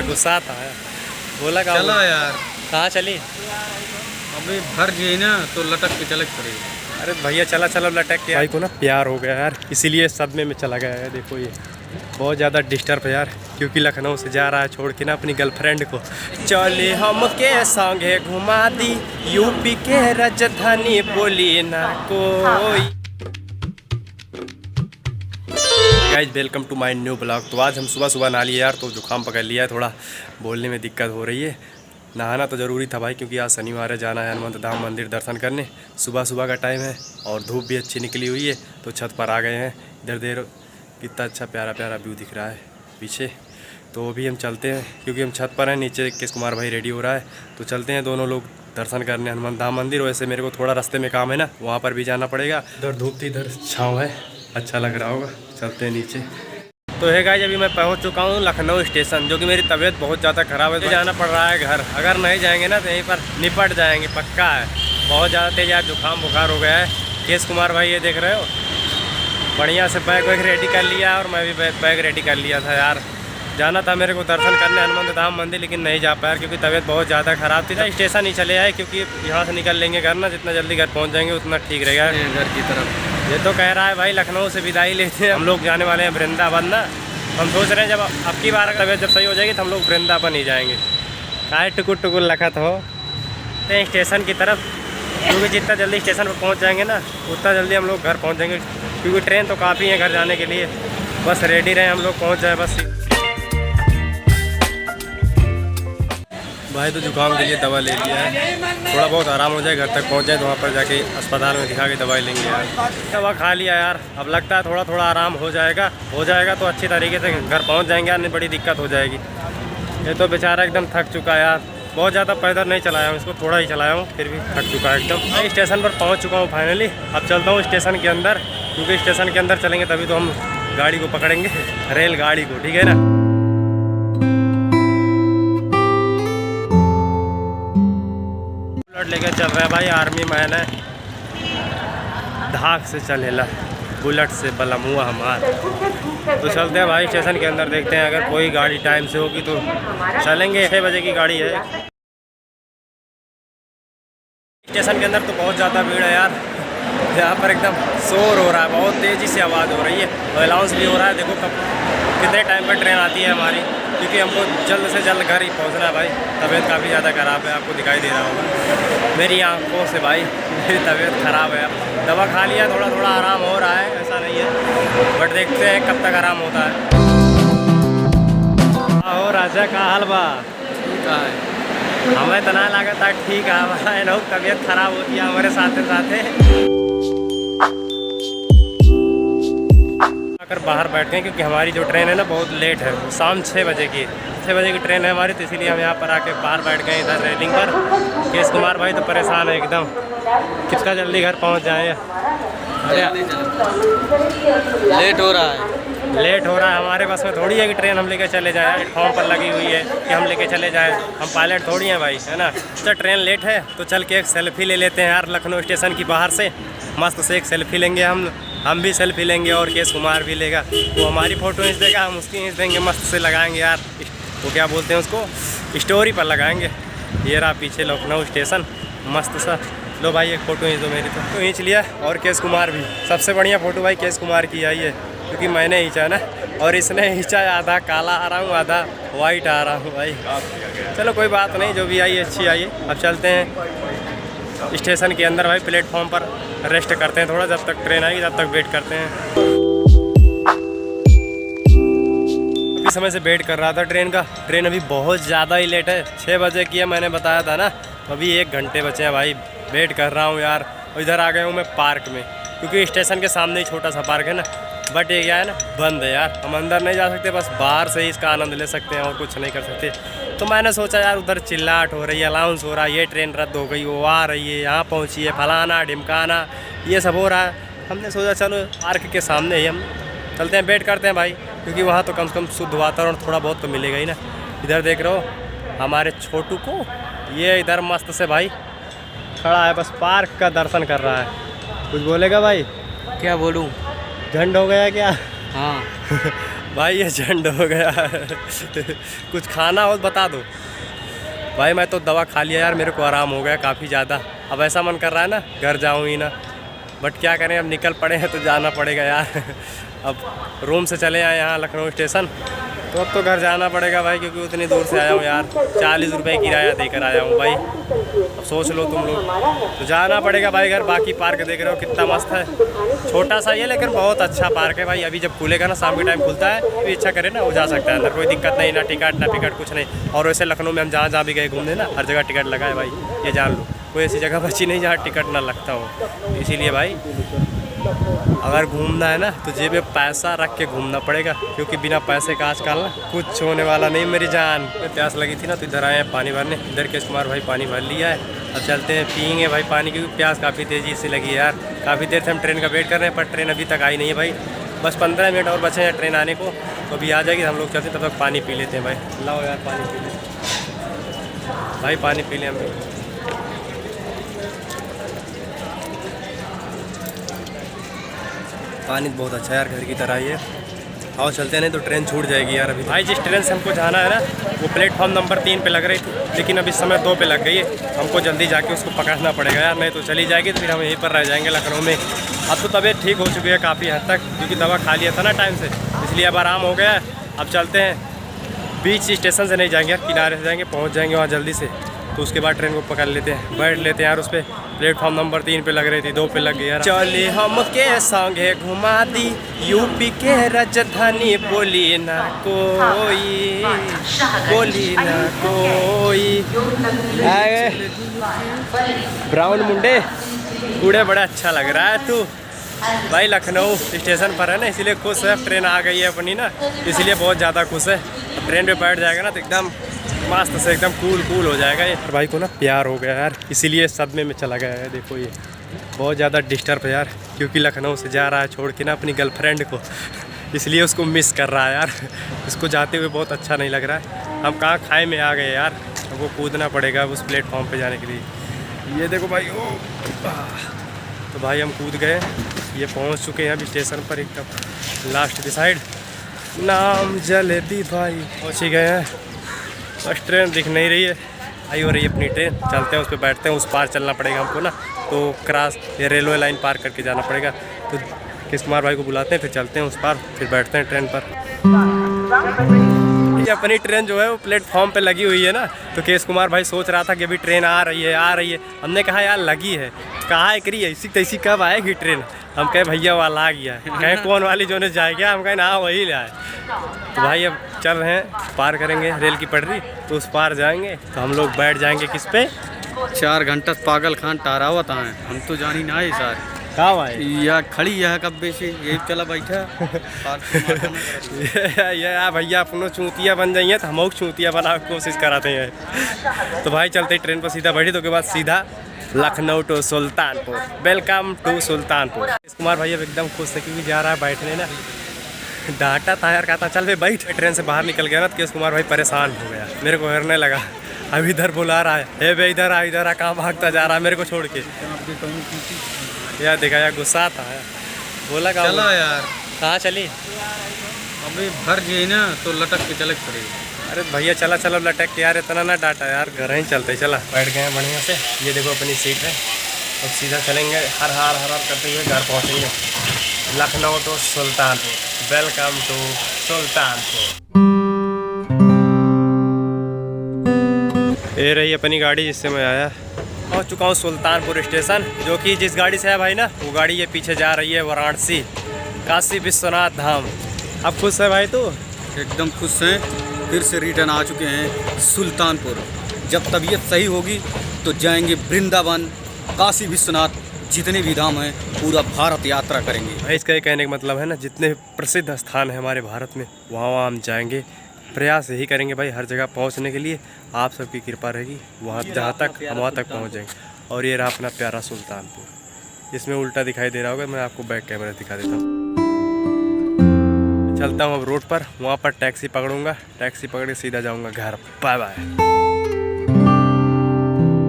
गुस्सा था बोला का चलो यार कहाँ चली अभी भर जाए ना तो लटक के चलक पड़ेगी। अरे भैया चला चलो लटक के भाई को ना प्यार हो गया यार इसीलिए सदमे में चला गया है। देखो ये बहुत ज़्यादा डिस्टर्ब है यार क्योंकि लखनऊ से जा रहा है छोड़ के ना अपनी गर्लफ्रेंड को। चले हम के संगे घुमा दी यूपी के राजधानी बोली ना कोई। Guys welcome to my new blog. तो आज हम सुबह सुबह नहा लिए यार तो जुकाम पकड़ लिया है, थोड़ा बोलने में दिक्कत हो रही है। नहाना तो ज़रूरी था भाई क्योंकि आज शनिवार है, जाना है हनुमंत धाम मंदिर दर्शन करने। सुबह सुबह का टाइम है और धूप भी अच्छी निकली हुई है तो छत पर आ गए हैं। इधर देर कितना अच्छा प्यारा प्यारा व्यू दिख रहा है पीछे। तो अभी हम चलते हैं क्योंकि हम छत पर हैं, नीचे किस कुमार भाई रेडी हो रहा है तो चलते हैं दोनों लोग दर्शन करने हनुमंत धाम मंदिर। वैसे मेरे को थोड़ा रास्ते में काम है ना, वहाँ पर भी जाना पड़ेगा। इधर धूप थी इधर छाँव है, अच्छा लग रहा होगा। चलते हैं नीचे। तो है गाइस अभी मैं पहुंच चुका हूं लखनऊ स्टेशन, जो कि मेरी तबीयत बहुत ज़्यादा ख़राब है तो जाना पड़ रहा है घर। अगर नहीं जाएंगे ना तो यहीं पर निपट जाएंगे पक्का है। बहुत ज़्यादा तेज यार जुकाम बुखार हो गया है। केस कुमार भाई ये देख रहे हो बढ़िया से बैग वैग रेडी कर लिया और मैं भी बैग रेडी कर लिया था यार। जाना था मेरे को दर्शन करने हनुमंत धाम मंदिर लेकिन नहीं जा पाया क्योंकि तबीयत बहुत ज़्यादा ख़राब थी। स्टेशन ही चले आए क्योंकि यहाँ से निकल लेंगे घर ना, जितना जल्दी घर पहुँच जाएंगे उतना ठीक रहेगा घर की तरफ। ये तो कह रहा है भाई लखनऊ से विदाई लेते हैं हम लोग, जाने वाले हैं वृंदावन ना। हम सोच रहे हैं जब अब की बार तबीयत जब सही हो जाएगी तो हम लोग वृंदावन ही जाएंगे। काहे टुकुर टुकुर लखत हो स्टेशन की तरफ, क्योंकि जितना जल्दी स्टेशन पर पहुंच जाएंगे ना उतना जल्दी हम लोग घर पहुंच जाएंगे क्योंकि ट्रेन तो काफ़ी है घर जाने के लिए। बस रेडी रहे हम लोग पहुँच जाए बस। भाई तो जुकाम के लिए दवा ले लिया है, थोड़ा बहुत आराम हो जाए घर तक पहुंच जाए तो वहाँ पर जाके अस्पताल में दिखा के दवाई लेंगे यार। दवा खा लिया यार, अब लगता है थोड़ा थोड़ा आराम हो जाएगा तो अच्छी तरीके से घर पहुंच जाएंगे यार, नहीं बड़ी दिक्कत हो जाएगी। ये तो बेचारा एकदम थक चुका है यार, बहुत ज़्यादा पैदल नहीं चलाया हूँ इसको, थोड़ा ही चलाया हूँ फिर भी थक चुका है एकदम। मैं स्टेशन पर पहुँच चुका हूँ फाइनली। अब चलता हूँ स्टेशन के अंदर क्योंकि स्टेशन के अंदर चलेंगे तभी तो हम गाड़ी को पकड़ेंगे, रेलगाड़ी को, ठीक है ना। लेके चल रहा है भाई आर्मी मैन है, धाक से चलेला बुलेट से बलमुआ हमार। तो चलते हैं भाई स्टेशन के अंदर, देखते हैं अगर कोई गाड़ी टाइम से होगी तो चलेंगे। 6 बजे की गाड़ी है। स्टेशन के अंदर तो बहुत ज़्यादा भीड़ है यार, यहाँ पर एकदम शोर हो रहा है, बहुत तेज़ी से आवाज़ हो रही है और अनाउंस भी हो रहा है। देखो कब कितने टाइम पर ट्रेन आती है हमारी, क्योंकि हमको जल्द से जल्द घर ही पहुंचना है भाई। तबीयत काफ़ी ज़्यादा ख़राब है, आपको दिखाई दे रहा होगा मेरी आंखों से भाई, मेरी तबीयत ख़राब है। दवा खा लिया, थोड़ा थोड़ा आराम हो रहा है, ऐसा नहीं है बट देखते हैं कब तक आराम होता है। हो राजा का हाल बा हमें तना लागत ठीक है ना, तबीयत ख़राब होती है हमारे साथ साथ अगर बाहर बैठ गए क्योंकि हमारी जो ट्रेन है ना बहुत लेट है, शाम 6 बजे की 6 बजे की ट्रेन है हमारी, तो इसीलिए हम यहाँ पर आके बाहर बैठ गए इधर रेलिंग पर। केस कुमार भाई तो परेशान है एकदम, कितना जल्दी घर पहुँच जाए। अरे लेट हो रहा है, हमारे बस में थोड़ी है कि ट्रेन हम लेके चले जाएँ, प्लेटफॉर्म पर लगी हुई है कि हम लेके चले जाएँ, हम पायलट थोड़ी हैं भाई, है ना। तो ट्रेन लेट है तो चल के एक सेल्फी ले लेते हैं यार लखनऊ स्टेशन की बाहर से, मस्त से एक सेल्फी लेंगे। हम भी सेल्फी लेंगे और केस कुमार भी लेगा, वो हमारी फ़ोटो खींच देगा, हम उसकी खींच देंगे, मस्त से लगाएंगे यार। वो क्या बोलते हैं उसको, स्टोरी पर लगाएंगे। ये रहा पीछे लखनऊ स्टेशन मस्त सा। लो भाई एक फ़ोटो खींच दो मेरी, तो खींच लिया। और केस कुमार भी, सबसे बढ़िया फ़ोटो भाई केस कुमार की आई है क्योंकि मैंने खींचा ना और इसने खींचा। आधा काला आ रहा हूँ आधा वाइट आ रहा हूँ भाई। चलो कोई बात नहीं, जो भी आई अच्छी आई। अब चलते हैं स्टेशन के अंदर भाई, प्लेटफॉर्म पर रेस्ट करते हैं थोड़ा, जब तक ट्रेन आएगी तब तक वेट करते हैं। अभी समय से वेट कर रहा था ट्रेन का, ट्रेन अभी बहुत ज़्यादा ही लेट है, 6 बजे की है मैंने बताया था ना, अभी 1 घंटे बचे हैं भाई। वेट कर रहा हूँ यार। इधर आ गया हूँ मैं पार्क में क्योंकि स्टेशन के सामने ही छोटा सा पार्क है ना, बट ये क्या है ना बंद है यार, हम अंदर नहीं जा सकते, बस बाहर से ही इसका आनंद ले सकते हैं और कुछ नहीं कर सकते। तो मैंने सोचा यार उधर चिल्लाहट हो रही है, अनाउंस हो रहा है, ये ट्रेन रद्द हो गई, वो आ रही है, यहाँ पहुँची है, फलाना ढिमकाना, ये सब हो रहा है। हमने सोचा चलो पार्क के सामने ही हम चलते हैं, वेट करते हैं भाई, क्योंकि वहाँ तो कम से कम शुद्ध वातावरण थोड़ा बहुत तो मिलेगा ही ना। इधर देख रहे हो हमारे छोटू को, ये इधर मस्त से भाई खड़ा है, बस पार्क का दर्शन कर रहा है। कुछ बोलेगा भाई? क्या बोलूँ, झंड हो गया क्या? हाँ भाई ये झंड हो गया। कुछ खाना हो तो बता दो भाई। मैं तो दवा खा लिया यार, मेरे को आराम हो गया काफ़ी ज़्यादा। अब ऐसा मन कर रहा है ना घर जाऊँ ही ना, बट क्या करें, अब निकल पड़े हैं तो जाना पड़ेगा यार। अब रूम से चले आए यहाँ लखनऊ स्टेशन, तो अब तो घर जाना पड़ेगा भाई, क्योंकि उतनी दूर से आया हूँ यार। 40 रुपये किराया देकर आया हूँ भाई। अब सोच लो तुम लोग, तो जाना पड़ेगा भाई घर। बाकी पार्क देख रहे हो कितना मस्त है, छोटा सा ये लेकिन बहुत अच्छा पार्क है भाई। अभी जब खुलेगा ना, शाम के टाइम खुलता है, तो इच्छा करे ना वो जा सकता है अंदर, कोई दिक्कत नहीं, ना टिकट ना पिकट कुछ नहीं। और वैसे लखनऊ में हम जहाँ जहाँ भी गए घूमने ना, हर जगह टिकट लगा है भाई, ये जान लो। कोई ऐसी जगह बची नहीं जहाँ टिकट ना लगता हो। इसीलिए भाई अगर घूमना है ना तो जेब में पैसा रख के घूमना पड़ेगा, क्योंकि बिना पैसे का आजकल ना कुछ होने वाला नहीं मेरी जान। प्यास लगी थी ना, तो इधर आए हैं पानी भरने। इधर केश कुमार भाई पानी भर लिया है, अब चलते हैं पियेंगे भाई पानी, क्योंकि प्यास काफ़ी तेज़ी से लगी है यार। काफ़ी देर से हम ट्रेन का वेट कर रहे हैं, पर ट्रेन अभी तक आई नहीं है भाई। बस 15 मिनट और बचे हैं ट्रेन आने को, तो अभी आ जाएगी, हम लोग चलते हैं। तब तक पानी पी लेते हैं भाई। लाओ यार पानी पी लें भाई, पानी पी लें हम भी। पानी बहुत अच्छा है यार, घर की तरह ही है। आओ चलते नहीं तो ट्रेन छूट जाएगी यार अभी। भाई जिस ट्रेन से हमको जाना है ना, वो प्लेटफॉर्म नंबर 3 पे लग रही थी, लेकिन अभी समय 2 पे लग गई है। हमको जल्दी जाके उसको पकड़ना पड़ेगा यार, नहीं तो चली जाएगी तो फिर हम यहीं पर रह जाएंगे लखनऊ में। अब तो तबीयत ठीक हो चुकी है काफ़ी हद तक, क्योंकि दवा खा लिया था ना टाइम से, इसलिए अब आराम हो गया है। अब चलते हैं, बीच स्टेशन से नहीं जाएंगे यार, किनारे से जाएंगे, पहुँच जाएंगे वहाँ जल्दी से। तो उसके बाद ट्रेन को पकड़ लेते हैं, बैठ लेते हैं यार उस पर। प्लेटफॉर्म नंबर 3 पे लग रही थी, 2 पे लग गई यार। चले हम के संगे घुमा दी यूपी के राजधानी, बोली ना कोई, बोली ना कोई। ब्राउन मुंडे कूड़े, बड़ा अच्छा लग रहा है तू भाई। लखनऊ स्टेशन पर है ना, इसीलिए खुश है। ट्रेन आ गई है अपनी ना, इसलिए बहुत ज़्यादा खुश है। ट्रेन पे बैठ जाएगा ना तो एकदम मस्त से एकदम कूल हो जाएगा ये। भाई को ना प्यार हो गया यार, इसीलिए सदमे में चला गया है। देखो ये बहुत ज़्यादा डिस्टर्ब है यार, क्योंकि लखनऊ से जा रहा है छोड़ के ना अपनी गर्लफ्रेंड को, इसलिए उसको मिस कर रहा है यार। इसको जाते हुए बहुत अच्छा नहीं लग रहा है। हम कहाँ खाए में आ गए यार, हमको कूदना पड़ेगा उस प्लेटफॉर्म पे जाने के लिए। ये देखो भाई, ओ तो भाई हम कूद गए, ये पहुँच चुके हैं अभी स्टेशन पर, एकदम लास्ट की साइड। नाम जलेबी भाई पहुँच ही गए हैं। बस ट्रेन दिख नहीं रही है, आई हो रही है अपनी ट्रेन। चलते हैं उस पर, बैठते हैं। उस पार चलना पड़ेगा हमको ना, तो क्रॉस ये रेलवे लाइन पार करके जाना पड़ेगा। तो केश कुमार भाई को बुलाते हैं, फिर चलते हैं उस पार, फिर बैठते हैं ट्रेन पर। ये अपनी ट्रेन जो है वो प्लेटफॉर्म पे लगी हुई है ना, तो केश कुमार भाई सोच रहा था कि अभी ट्रेन आ रही है आ रही है। हमने कहा यार लगी है, कहाँ एक रही है, ऐसी तैसी कब आएगी ट्रेन। हम कहे भैया वाला आ गया है, कहें कौन वाली जो ने जाएगा, हम कहें ना वही लाए। तो भाई अब चल रहे हैं, पार करेंगे रेल की पटरी, तो उस पार जाएंगे। तो हम लोग बैठ जाएंगे किस पे, 4 घंटा पागल खान टारावत आए, हम तो जानी ना है सर। कहाँ भाई या खड़ी है कब से, यही चला बैठा। ये भैया अपनों चूतिया बन जाइए, तो हम चूतिया बना कोशिश कराते हैं। तो भाई चलते ट्रेन पर सीधा बैठी, तो के बाद सीधा Lucknow to Sultanpur. Welcome to Sultanpur. Kesh Kumar भाई अब एकदम खुश है, क्योंकि जा रहा है बैठने ना। डांटा था यार, कहता चल भाई बैठ। ट्रेन से बाहर निकल गया ना, तो केश कुमार भाई परेशान हो गया, मेरे को हेरने लगा। अब इधर बुला रहा है, हे भाई इधर आ, कहाँ भागता जा रहा है मेरे को छोड़ के। यार देखा यार, गुस्सा था यार, बोला कहाँ चला यार, कहाँ चली। अभी भर जाए ना तो लटक के चले पड़ेगी। अरे भैया चला चलो लटक के यार, इतना ना डाटा यार, घर ही चलते। चला बैठ गए हैं बढ़िया से, ये देखो अपनी सीट है। अब सीधा चलेंगे हर हार करते हुए घर पहुँचेंगे Lucknow to Sultanpur. Welcome to Sultanpur. ये रही अपनी गाड़ी जिससे मैं आया। पहुँच चुका हूँ सुल्तानपुर स्टेशन, जो कि जिस गाड़ी से है भाई ना, वो गाड़ी ये पीछे जा रही है वाराणसी, काशी विश्वनाथ धाम। अब खुश है भाई तू? एकदम खुश हैं, फिर से रिटर्न आ चुके हैं सुल्तानपुर। जब तबीयत सही होगी तो जाएंगे वृंदावन, काशी विश्वनाथ, जितने भी धाम हैं पूरा भारत यात्रा करेंगे। भाई इसका ये कहने का मतलब है ना, जितने प्रसिद्ध स्थान है हमारे भारत में, वहाँ हम जाएंगे। प्रयास यही करेंगे भाई हर जगह पहुँचने के लिए। आप सबकी कृपा रहेगी, वहाँ जहाँ तक हम वहाँ तक पहुँच जाएंगे। और ये रहा अपना प्यारा सुल्तानपुर। इसमें उल्टा दिखाई दे रहा होगा, मैं आपको बैक कैमरा दिखा देता हूँ। चलता हूँ अब रोड पर, वहाँ पर टैक्सी पकड़ूंगा, टैक्सी पकड़ के सीधा जाऊँगा घर। Bye bye.